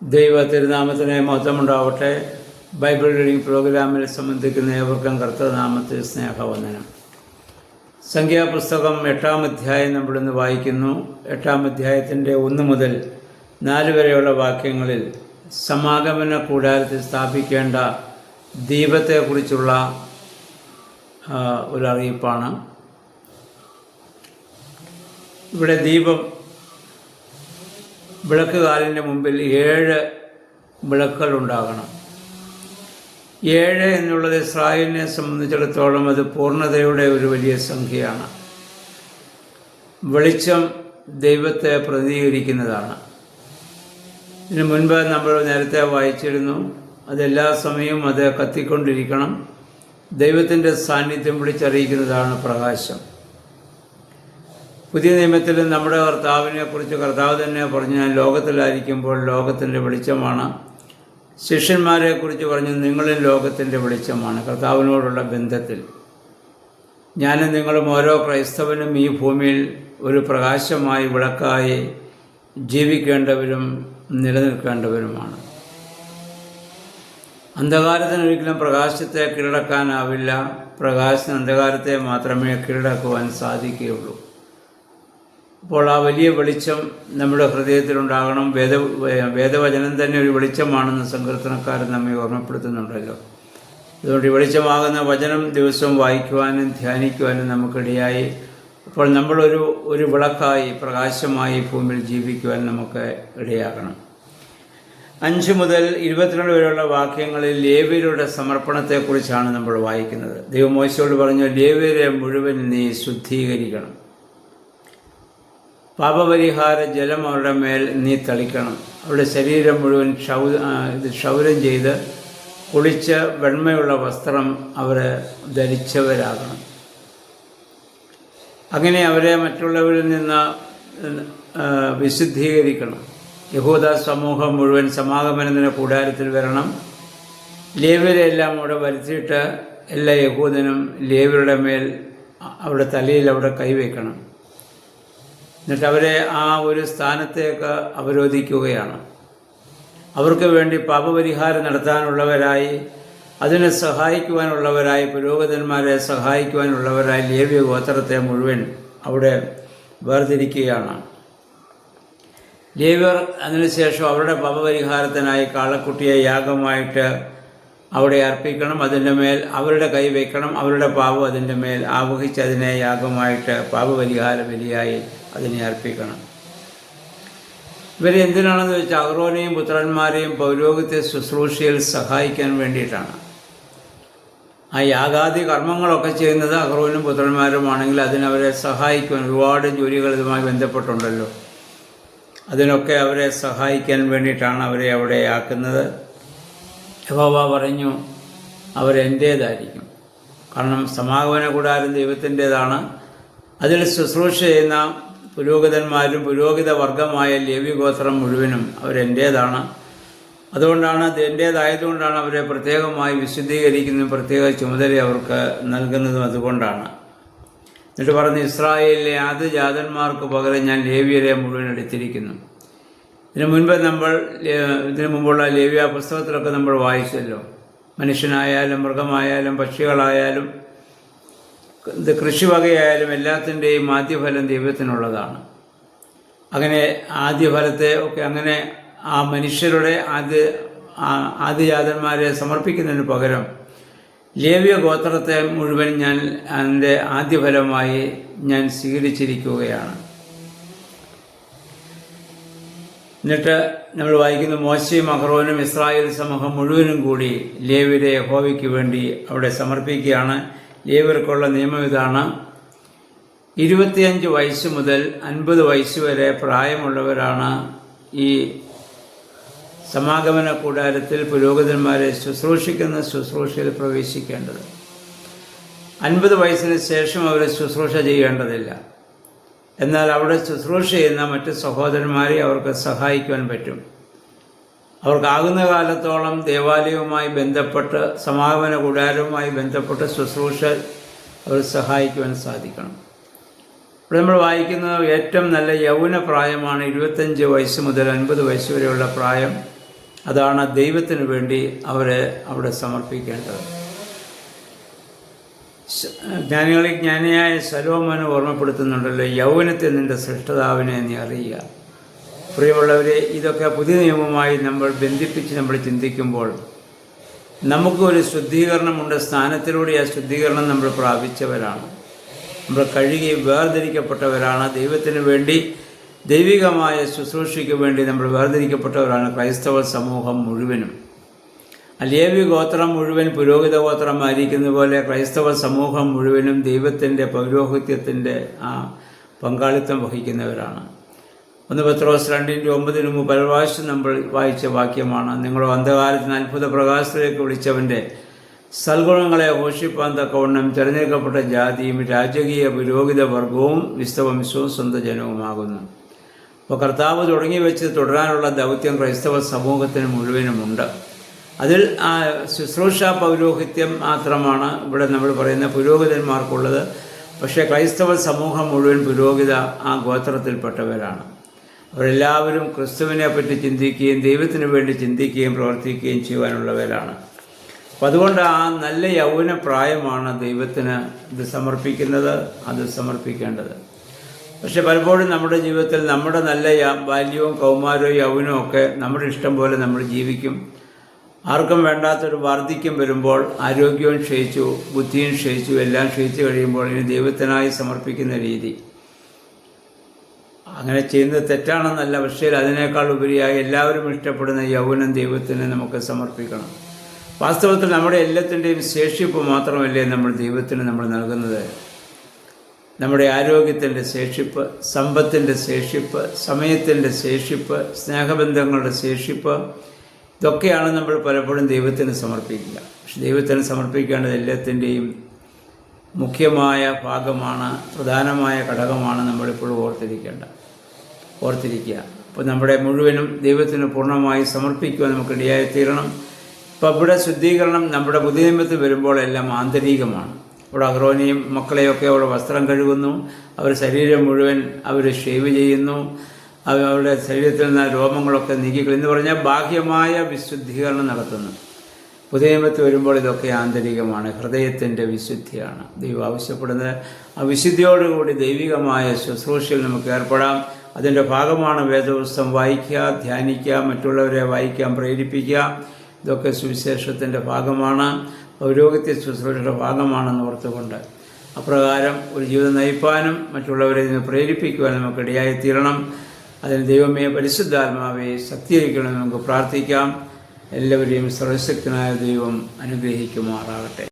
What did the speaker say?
ദൈവ തിരുനാമത്തിന് മഹത്വമുണ്ടാവട്ടെ. Bible reading പ്രോഗ്രാമിൽ സംബന്ധിക്കുന്ന ഏവർക്കും കർത്തൃനാമത്തിൽ സ്നേഹവന്ദനം. സംഖ്യാപുസ്തകം 8-ാം അധ്യായം നമ്മളിന്ന് വായിക്കുന്നു. 8-ാം അധ്യായത്തിൻ്റെ 1 മുതൽ 4 വരെയുള്ള വാക്യങ്ങളിൽ സമാഗമന കൂടാരത്തിൽ സ്ഥാപിക്കേണ്ട ദീപത്തെക്കുറിച്ചുള്ള ഒരു അറിയിപ്പാണ്. ഇവിടെ ദീപം വിളക്കുകാലിൻ്റെ മുമ്പിൽ 7 വിളക്കുകൾ ഉണ്ടാകണം. 7 എന്നുള്ളത് ഇസ്രായേലിനെ സംബന്ധിച്ചിടത്തോളം അത് പൂർണ്ണതയുടെ ഒരു വലിയ സംഖ്യയാണ്. വെളിച്ചം ദൈവത്തെ പ്രതിനിധീകരിക്കുന്നതാണ്. ഇതിനു മുൻപ് നമ്മൾ നേരത്തെ വായിച്ചിരുന്നു, അതെല്ലാ സമയവും അത് കത്തിക്കൊണ്ടിരിക്കണം. ദൈവത്തിൻ്റെ സാന്നിധ്യം വിളിച്ചറിയിക്കുന്നതാണ് പ്രകാശം. പുതിയ നിയമത്തിൽ നമ്മുടെ കർത്താവിനെക്കുറിച്ച് കർത്താവ് തന്നെ പറഞ്ഞു, ഞാൻ ലോകത്തിലായിരിക്കുമ്പോൾ ലോകത്തിൻ്റെ വെളിച്ചമാണ്. ശിഷ്യന്മാരെക്കുറിച്ച് പറഞ്ഞു, നിങ്ങളും ലോകത്തിൻ്റെ വെളിച്ചമാണ്. കർത്താവിനോടുള്ള ബന്ധത്തിൽ ഞാനും നിങ്ങളും ഓരോ ക്രൈസ്തവനും ഈ ഭൂമിയിൽ ഒരു പ്രകാശമായി വിളക്കായി ജീവിക്കേണ്ടവരും നിലനിൽക്കേണ്ടവരുമാണ്. അന്ധകാരത്തിന് ഒരിക്കലും പ്രകാശത്തെ കീഴടക്കാനാവില്ല. പ്രകാശത്തിന് അന്ധകാരത്തെ മാത്രമേ കീഴടക്കുവാൻ സാധിക്കുകയുള്ളൂ. അപ്പോൾ ആ വലിയ വെളിച്ചം നമ്മുടെ ഹൃദയത്തിലുണ്ടാകണം. വേദവചനം തന്നെ ഒരു വെളിച്ചമാണെന്ന് സങ്കീർത്തനക്കാരൻ നമ്മെ ഓർമ്മപ്പെടുത്തുന്നുണ്ടല്ലോ. അതുകൊണ്ട് ഈ വെളിച്ചമാകുന്ന വചനം ദിവസവും വായിക്കുവാനും ധ്യാനിക്കുവാനും നമുക്കിടയായി. അപ്പോൾ നമ്മളൊരു വിളക്കായി പ്രകാശമായി ഭൂമിയിൽ ജീവിക്കുവാൻ നമുക്ക് ഇടയാകണം. 5 മുതൽ 22 വരെയുള്ള വാക്യങ്ങളിൽ ലേവ്യരുടെ സമർപ്പണത്തെക്കുറിച്ചാണ് നമ്മൾ വായിക്കുന്നത്. ദൈവം മോശയോട് പറഞ്ഞു, ലേവ്യരെ മുഴുവൻ നീ ശുദ്ധീകരിക്കണം. പാപപരിഹാര ജലം അവരുടെ മേൽ നീ തളിക്കണം. അവരുടെ ശരീരം മുഴുവൻ ക്ഷൗരം ചെയ്ത് കുളിച്ച് വെണ്മയുള്ള വസ്ത്രം അവർ ധരിച്ചവരാകണം. അങ്ങനെ അവരെ മറ്റുള്ളവരിൽ നിന്ന് വിശുദ്ധീകരിക്കണം. യഹൂദ സമൂഹം മുഴുവൻ സമാഗമനത്തിന് കൂടാരത്തിൽ വരണം. ലേവ്യരെല്ലാം അവിടെ വരുത്തിയിട്ട് എല്ലാ യഹൂദനും ലേവ്യരുടെ മേൽ അവരുടെ തലയിൽ അവിടെ കൈവയ്ക്കണം. എന്നിട്ട് അവരെ ആ ഒരു സ്ഥാനത്തേക്ക് അവരോധിക്കുകയാണ്. അവർക്ക് വേണ്ടി പാപപരിഹാരം നടത്താനുള്ളവരായി, അതിനെ സഹായിക്കുവാനുള്ളവരായി, പുരോഹിതന്മാരെ സഹായിക്കുവാനുള്ളവരായി ലേവ്യ ഗോത്രത്തെ മുഴുവൻ അവിടെ വേർതിരിക്കുകയാണ്. ലേവ്യർ അതിനുശേഷം അവരുടെ പാപപരിഹാരത്തിനായി കാളക്കുട്ടിയെ യാഗമായിട്ട് അവിടെ അർപ്പിക്കണം. അതിൻ്റെ മേൽ അവരുടെ കൈ വയ്ക്കണം. അവരുടെ പാപം അതിൻ്റെ മേൽ ആവഹിച്ച് അതിനെ യാഗമായിട്ട് പാപപരിഹാര ബലിയായി അതിനെ അർപ്പിക്കണം. ഇവരെ എന്തിനാണെന്ന് വെച്ചാൽ അഹ്റോനെയും പുത്രന്മാരെയും പൗരോഹിത്യ ശുശ്രൂഷയിൽ സഹായിക്കാൻ വേണ്ടിയിട്ടാണ്. ആ യാഗാദി കർമ്മങ്ങളൊക്കെ ചെയ്യുന്നത് അഹ്റോനും പുത്രന്മാരുമാണെങ്കിൽ അതിനവരെ സഹായിക്കുവാൻ ഒരുപാട് ജോലികൾ ഇതുമായി ബന്ധപ്പെട്ടുണ്ടല്ലോ. അതിനൊക്കെ അവരെ സഹായിക്കാൻ വേണ്ടിയിട്ടാണ് അവരെ അവിടെ ആക്കുന്നത്. യഹോവ പറഞ്ഞു, അവരെൻ്റേതായിരിക്കും. കാരണം സമാഗമന കൂടാരം ദൈവത്തിൻ്റേതാണ്. അതിൽ ശുശ്രൂഷ ചെയ്യുന്ന പുരോഹിതന്മാരും പുരോഹിത വർഗമായ ലേവ്യഗോത്രം മുഴുവനും അവരെൻ്റേതാണ്. അതുകൊണ്ടാണ് എൻ്റേതായതുകൊണ്ടാണ് അവരെ പ്രത്യേകമായി വിശുദ്ധീകരിക്കുന്നതും പ്രത്യേക ചുമതല അവർക്ക് നൽകുന്നതും അതുകൊണ്ടാണ്. എന്നിട്ട് പറഞ്ഞ്, ഇസ്രായേലിലെ ആദ്യജാതന്മാർക്ക് പകരം ഞാൻ ലേവ്യരെ മുഴുവൻ എടുത്തിരിക്കുന്നു. ഇതിനു മുമ്പുള്ള ലേവ്യ പുസ്തകത്തിലൊക്കെ നമ്മൾ വായിച്ചല്ലോ. മനുഷ്യനായാലും മൃഗമായാലും പക്ഷികളായാലും കൃഷിവകയായാലും എല്ലാത്തിൻ്റെയും ആദ്യഫലം ദൈവത്തിനുള്ളതാണ്. അങ്ങനെ ആദ്യഫലത്തെ ഒക്കെ അങ്ങനെ ആ മനുഷ്യരുടെ ആദ്യജാതന്മാരെ സമർപ്പിക്കുന്നതിന് പകരം ലേവ്യ ഗോത്രത്തെ മുഴുവൻ ഞാൻ അതിൻ്റെ ആദ്യഫലമായി ഞാൻ സ്വീകരിച്ചിരിക്കുകയാണ്. എന്നിട്ട് നമ്മൾ വായിക്കുന്ന, മോശയും അഹ്റോനും ഇസ്രായേൽ സമൂഹം മുഴുവനും കൂടി ലേവ്യരെ യഹോവയ്ക്ക് വേണ്ടി അവിടെ സമർപ്പിക്കുകയാണ്. ലേവ്യർക്കുള്ള നിയമം ഇതാണ്: 25 വയസ്സ് മുതൽ 50 വയസ്സ് വരെ പ്രായമുള്ളവരാണ് ഈ സമാഗമന കൂടാരത്തിൽ പുരോഹിതന്മാരെ ശുശ്രൂഷിക്കുന്ന ശുശ്രൂഷയിൽ പ്രവേശിക്കേണ്ടത്. 50 വയസ്സിന് ശേഷം അവർ ശുശ്രൂഷ ചെയ്യേണ്ടതില്ല. എന്നാൽ അവിടെ ശുശ്രൂഷ ചെയ്യുന്ന മറ്റ് സഹോദരന്മാരെ അവർക്ക് സഹായിക്കുവാൻ പറ്റും. അവർക്കാകുന്ന കാലത്തോളം ദേവാലയവുമായി ബന്ധപ്പെട്ട് സമാഗമന കൂടാരവുമായി ബന്ധപ്പെട്ട് ശുശ്രൂഷ അവർ സഹായിക്കുവാൻ സാധിക്കണം. ഇവിടെ നമ്മൾ വായിക്കുന്നത് ഏറ്റവും നല്ല യൗവന പ്രായമാണ് 25 വയസ്സ് മുതൽ 50 വയസ്സ് വരെയുള്ള പ്രായം. അതാണ് ദൈവത്തിന് വേണ്ടി അവരെ അവിടെ സമർപ്പിക്കേണ്ടത്. ജ്ഞാനിയായ ശലോമോൻ ഓർമ്മപ്പെടുത്തുന്നുണ്ടല്ലോ, യൗവനത്തെ നിന്റെ സൃഷ്ടതാവിനെ നീ അറിയുക. പ്രിയമുള്ളവരെ, ഇതൊക്കെ പുതിയ നിയമവുമായി നമ്മൾ ബന്ധിപ്പിച്ച് നമ്മൾ ചിന്തിക്കുമ്പോൾ നമുക്കൊരു ശുദ്ധീകരണമുണ്ട്. സ്ഥാനത്തിലൂടെ ആ ശുദ്ധീകരണം നമ്മൾ പ്രാപിച്ചവരാണ്. നമ്മൾ കഴുകി വേർതിരിക്കപ്പെട്ടവരാണ്. ദൈവത്തിന് വേണ്ടി ദൈവികമായ ശുശ്രൂഷയ്ക്ക് വേണ്ടി നമ്മൾ വേർതിരിക്കപ്പെട്ടവരാണ് ക്രൈസ്തവ സമൂഹം മുഴുവനും. ലേവി ഗോത്രം മുഴുവൻ പുരോഹിത ഗോത്രമായിരിക്കുന്ന പോലെ ക്രൈസ്തവ സമൂഹം മുഴുവനും ദൈവത്തിൻ്റെ പൗരോഹിത്യത്തിൻ്റെ ആ പങ്കാളിത്തം വഹിക്കുന്നവരാണ്. 1 പത്രോസ് 2:9 പല പ്രാവശ്യം നമ്മൾ വായിച്ച വാക്യമാണ്. നിങ്ങളോ അന്ധകാലത്തിന് അത്ഭുത പ്രകാശത്തിലേക്ക് വിളിച്ചവൻ്റെ സൽഗുണങ്ങളെ ഘോഷിപ്പാൻ തക്കവണ്ണം തിരഞ്ഞെടുക്കപ്പെട്ട ജാതിയും രാജകീയ പുരോഹിത വർഗവും വിസ്തവംശവും സ്വന്തം ജനവുമാകുന്നു. അപ്പോൾ കർത്താവ് തുടങ്ങി വെച്ച് തുടരാനുള്ള ദൗത്യം ക്രൈസ്തവ സമൂഹത്തിന് മുഴുവനുമുണ്ട്. അതിൽ ആ ശുശ്രൂഷ പൗരോഹിത്യം മാത്രമാണ് ഇവിടെ നമ്മൾ പറയുന്ന പുരോഹിതന്മാർക്കുള്ളത്. പക്ഷേ ക്രൈസ്തവ സമൂഹം മുഴുവൻ പുരോഹിത ആ ഗോത്രത്തിൽപ്പെട്ടവരാണ്. അവരെല്ലാവരും ക്രിസ്തുവിനെ പറ്റി ചിന്തിക്കുകയും ദൈവത്തിന് വേണ്ടി ചിന്തിക്കുകയും പ്രവർത്തിക്കുകയും ചെയ്യുവാനുള്ളവരാണ്. അപ്പം അതുകൊണ്ട് ആ നല്ല യൗവന പ്രായമാണ് ദൈവത്തിന് ഇത് സമർപ്പിക്കുന്നത്, അത് സമർപ്പിക്കേണ്ടത്. പക്ഷെ പലപ്പോഴും നമ്മുടെ ജീവിതത്തിൽ നമ്മുടെ നല്ല ബാല്യവും കൗമാരവും യൗവനവും ഒക്കെ നമ്മുടെ ഇഷ്ടം പോലെ നമ്മൾ ജീവിക്കും. ആർക്കും വേണ്ടാത്തൊരു വാർദ്ധക്യം വരുമ്പോൾ ആരോഗ്യവും ക്ഷയിച്ചു, ബുദ്ധിയും ക്ഷയിച്ചു, എല്ലാം ക്ഷയിച്ചു കഴിയുമ്പോൾ ഇനി ദൈവത്തിനായി സമർപ്പിക്കുന്ന രീതി, അങ്ങനെ ചെയ്യുന്നത് തെറ്റാണെന്നല്ല. പക്ഷേ അതിനേക്കാൾ ഉപരിയായി എല്ലാവരും ഇഷ്ടപ്പെടുന്ന യൗവനം ദൈവത്തിന് നമുക്ക് സമർപ്പിക്കണം. വാസ്തവത്തിൽ നമ്മുടെ എല്ലാത്തിൻ്റെയും ശേഷിപ്പ് മാത്രമല്ലേ നമ്മൾ ദൈവത്തിന് നമ്മൾ നൽകുന്നത്. നമ്മുടെ ആരോഗ്യത്തിൻ്റെ ശേഷിപ്പ്, സമ്പത്തിൻ്റെ ശേഷിപ്പ്, സമയത്തിൻ്റെ ശേഷിപ്പ്, സ്നേഹബന്ധങ്ങളുടെ ശേഷിപ്പ്, ഇതൊക്കെയാണ് നമ്മൾ പലപ്പോഴും ദൈവത്തിന് സമർപ്പിക്കുക. പക്ഷെ ദൈവത്തിന് സമർപ്പിക്കേണ്ടത് എല്ലാത്തിൻ്റെയും മുഖ്യമായ ഭാഗമാണ്, പ്രധാനമായ ഘടകമാണ് നമ്മളിപ്പോഴും ഓർത്തിരിക്കുക. അപ്പോൾ നമ്മുടെ മുഴുവനും ദൈവത്തിന് പൂർണ്ണമായി സമർപ്പിക്കുവാൻ നമുക്ക് ഇടയായി തീരണം. ഇപ്പോൾ ഇവിടെ ശുദ്ധീകരണം നമ്മുടെ പുതിയ നിയമത്തിൽ വരുമ്പോൾ എല്ലാം ആന്തരികമാണ്. ഇവിടെ അഹ്റോനെയും മക്കളെയൊക്കെ അവിടെ വസ്ത്രം കഴുകുന്നു, അവർ ശരീരം മുഴുവൻ അവർ ഷേവ് ചെയ്യുന്നു, അവരുടെ ശരീരത്തിൽ നിന്ന് രോമങ്ങളൊക്കെ നീക്കിക്കളി എന്ന് പറഞ്ഞാൽ ബാഹ്യമായ വിശുദ്ധീകരണം നടത്തുന്നു. പുതിയ നിയമത്തിൽ വരുമ്പോൾ ഇതൊക്കെ ആന്തരികമാണ്, ഹൃദയത്തിൻ്റെ വിശുദ്ധിയാണ് ദൈവം ആവശ്യപ്പെടുന്നത്. ആ വിശുദ്ധിയോടുകൂടി ദൈവികമായ ശുശ്രൂഷയിൽ നമുക്ക് ഏർപ്പെടാം. അതിൻ്റെ ഭാഗമാണ് വേദപുസ്തകം വായിക്കുക, ധ്യാനിക്കുക, മറ്റുള്ളവരെ വായിക്കാൻ പ്രേരിപ്പിക്കുക. ഇതൊക്കെ സുവിശേഷത്തിൻ്റെ ഭാഗമാണ്, പൗരോഹിത്യ ശുശ്രൂഷയുടെ ഭാഗമാണെന്ന് ഓർത്തുകൊണ്ട് അപ്രകാരം ഒരു ജീവിതം നയിപ്പാനും മറ്റുള്ളവരെ ഇതിനെ പ്രേരിപ്പിക്കുവാനും നമുക്ക് ഇടയായി തീരണം. അതിന് ദൈവമേ, പരിശുദ്ധാത്മാവെ ശക്തീകരിക്കണമെന്ന് നമുക്ക് പ്രാർത്ഥിക്കാം. എല്ലാവരെയും സർവശക്തനായ ദൈവം അനുഗ്രഹിക്കുമാറാകട്ടെ.